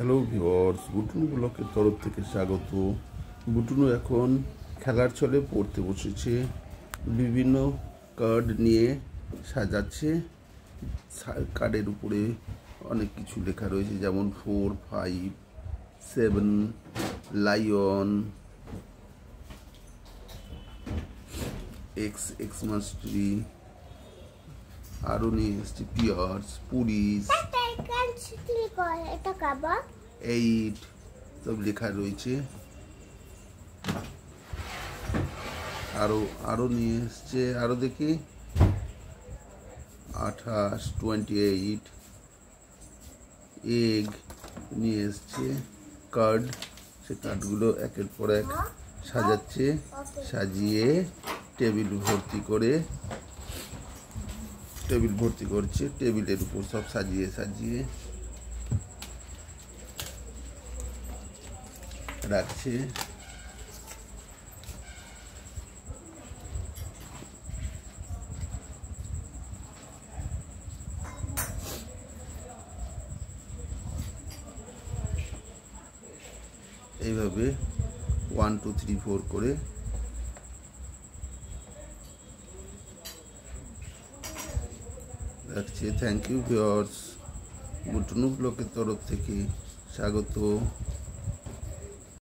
Hello viewers, বুটুনু ব্লকের তরফ থেকে স্বাগত। বুটুনু এখন খেলার ছলে পড়তে বসেছে। বিভিন্ন কার্ড নিয়ে সাজাচ্ছে। কার্ডের উপরে অনেক কিছু লেখা রয়েছে, যেমন 4, 5, 7, লায়ন, এক্সমাস ট্রি, আরও নিয়ে এসছে পিয়ার্স, পুলিশ, 8 সব লেখা রয়েছে। আরো নিয়ে এসছে, আরো দেখি 28, 28 এগ নিয়ে এসছে কার্ড। সে কার্ডগুলো একের পর এক সাজাচ্ছে, সাজিয়ে টেবিল ভর্তি করছে। টেবিলের উপর সব সাজিয়ে রাখছে। এইভাবে 1, 2, 3, 4 করে রাখছে। থ্যাংক ইউ ভিউয়ার্স, বুটুনু ব্লকের তরফ থেকে স্বাগত।